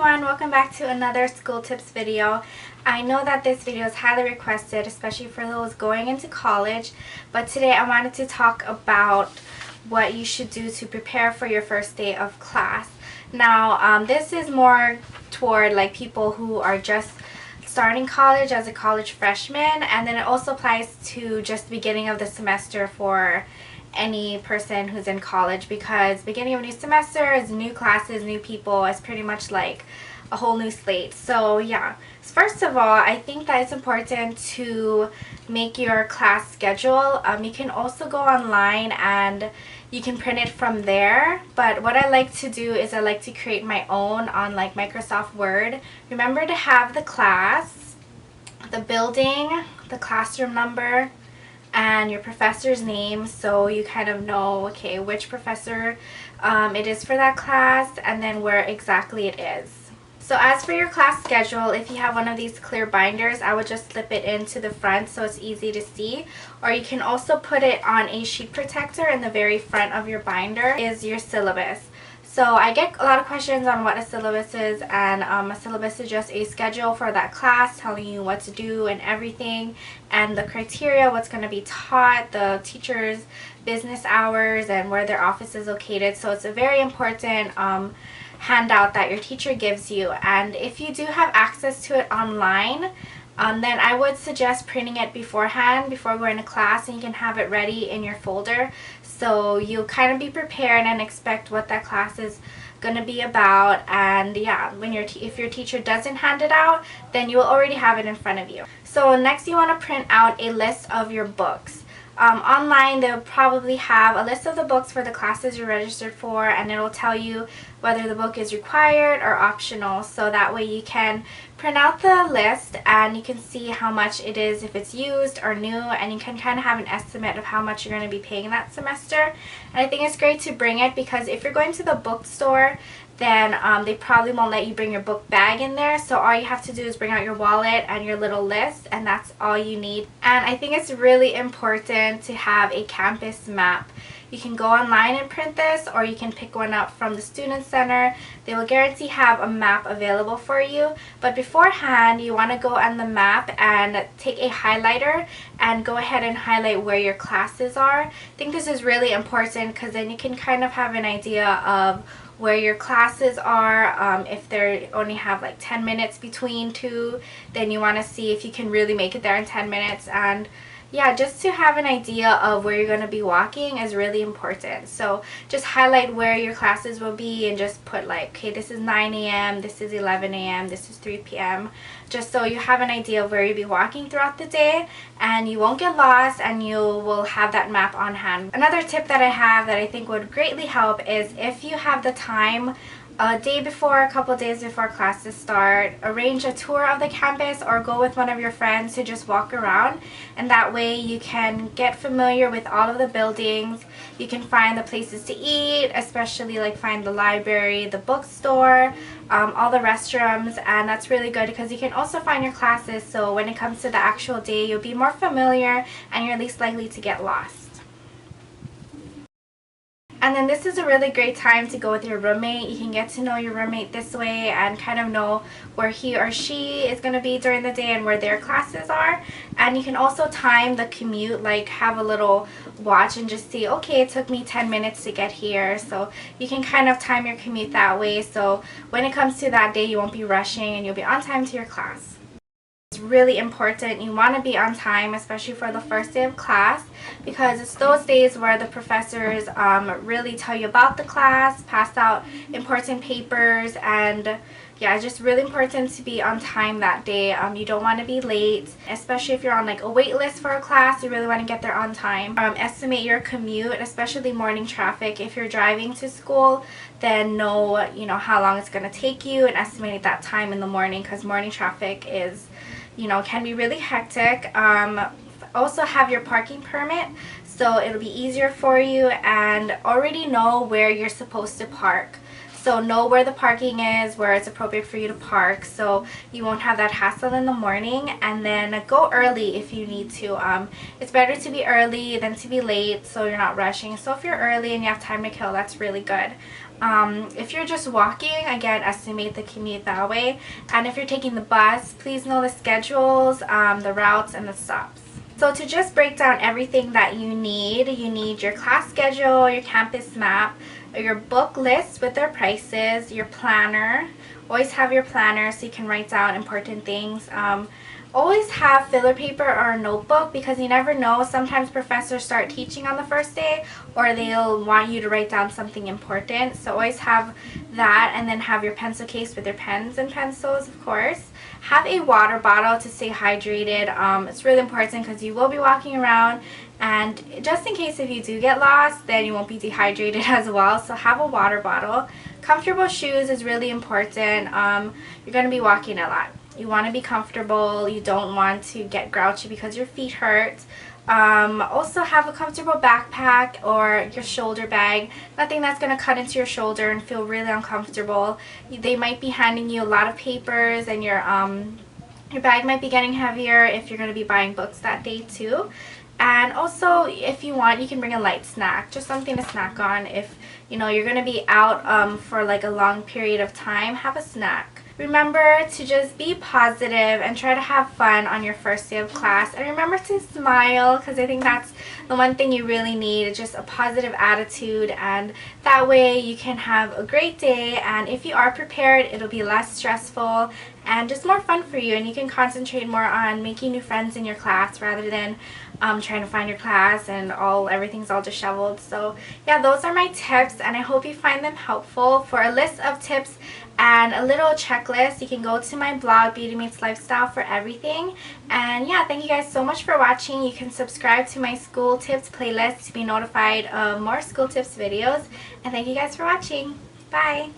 everyone, welcome back to another school tips video. I know that this video is highly requested, especially for those going into college, but today I wanted to talk about what you should do to prepare for your first day of class. Now, this is more toward like people who are just starting college as a college freshman, and then it also applies to just the beginning of the semester for any person who's in college, because beginning of a new semester is new classes, new people. It's pretty much like a whole new slate. So yeah, first of all, I think that it's important to make your class schedule. You can also go online and you can print it from there, but what I like to do is I like to create my own on like Microsoft Word. Remember to have the class, the building, the classroom number, and your professor's name, so you kind of know, okay, which professor it is for that class, and then where exactly it is. So as for your class schedule, if you have one of these clear binders, I would just slip it into the front so it's easy to see, or you can also put it on a sheet protector in the very front of your binder is your syllabus. So I get a lot of questions on what a syllabus is, and a syllabus is just a schedule for that class telling you what to do and everything, and the criteria, what's going to be taught, the teacher's business hours, and where their office is located. So it's a very important handout that your teacher gives you, and if you do have access to it online, then I would suggest printing it beforehand before going to class, and you can have it ready in your folder so you'll kind of be prepared and expect what that class is going to be about. And yeah, when if your teacher doesn't hand it out, then you will already have it in front of you. So next, you want to print out a list of your books. Online, they'll probably have a list of the books for the classes you're registered for, and it'll tell you whether the book is required or optional, so that way you can print out the list and you can see how much it is, if it's used or new, and you can kind of have an estimate of how much you're going to be paying that semester. And I think it's great to bring it, because if you're going to the bookstore, then they probably won't let you bring your book bag in there, so all you have to do is bring out your wallet and your little list, and that's all you need. And I think it's really important to have a campus map. You can go online and print this, or you can pick one up from the student center. They will guarantee have a map available for you, but beforehand you want to go on the map and take a highlighter and go ahead and highlight where your classes are. I think this is really important, because then you can kind of have an idea of where your classes are. If they only have like 10 minutes between two, then you want to see if you can really make it there in 10 minutes. And yeah, just to have an idea of where you're going to be walking is really important. So just highlight where your classes will be and just put like, okay, this is 9 a.m., this is 11 a.m., this is 3 p.m. Just so you have an idea of where you'll be walking throughout the day, and you won't get lost, and you will have that map on hand. Another tip that I have that I think would greatly help is if you have the time, a day before, a couple days before classes start, arrange a tour of the campus or go with one of your friends to just walk around, and that way you can get familiar with all of the buildings. You can find the places to eat, especially like find the library, the bookstore, all the restrooms, and that's really good because you can also find your classes, so when it comes to the actual day, you'll be more familiar and you're least likely to get lost. And then this is a really great time to go with your roommate. You can get to know your roommate this way and kind of know where he or she is going to be during the day and where their classes are. And you can also time the commute, like have a little watch and just see, okay, it took me 10 minutes to get here. So you can kind of time your commute that way, so when it comes to that day, you won't be rushing and you'll be on time to your class. It's really important. You want to be on time, especially for the first day of class, because it's those days where the professors really tell you about the class, pass out important papers, and yeah, it's just really important to be on time that day. You don't want to be late, especially if you're on like a wait list for a class. You really want to get there on time. Estimate your commute, especially morning traffic. If you're driving to school, then know how long it's going to take you, and estimate that time in the morning, because morning traffic is can be really hectic. Also have your parking permit, so it'll be easier for you, and already know where you're supposed to park. So know where the parking is, where it's appropriate for you to park, so you won't have that hassle in the morning. And then go early if you need to. It's better to be early than to be late, so you're not rushing. So if you're early and you have time to kill, that's really good. If you're just walking, again, estimate the commute that way. And if you're taking the bus, please know the schedules, the routes, and the stops. So to just break down everything that you need your class schedule, your campus map, your book list with their prices, your planner. Always have your planner so you can write down important things. Always have filler paper or a notebook, because you never know. Sometimes professors start teaching on the first day, or they'll want you to write down something important. So always have that, and then have your pencil case with your pens and pencils, of course. Have a water bottle to stay hydrated. It's really important because you will be walking around, and just in case if you do get lost, then you won't be dehydrated as well. So have a water bottle. Comfortable shoes is really important. You're going to be walking a lot. You want to be comfortable. You don't want to get grouchy because your feet hurt. Also have a comfortable backpack or your shoulder bag. Nothing that's going to cut into your shoulder and feel really uncomfortable. They might be handing you a lot of papers, and your bag might be getting heavier if you're going to be buying books that day too. And also, if you want, you can bring a light snack, just something to snack on. If you know you're going to be out for like a long period of time, have a snack. Remember to just be positive and try to have fun on your first day of class. And remember to smile, because I think that's the one thing you really need, just a positive attitude. And that way you can have a great day. And if you are prepared, it'll be less stressful and just more fun for you. And you can concentrate more on making new friends in your class rather than trying to find your class and everything's all disheveled. So yeah, those are my tips, and I hope you find them helpful. For a list of tips and a little checklist, you can go to my blog, Beauty Meets Lifestyle, for everything. And yeah, thank you guys so much for watching. You can subscribe to my school tips playlist to be notified of more school tips videos. And thank you guys for watching. Bye!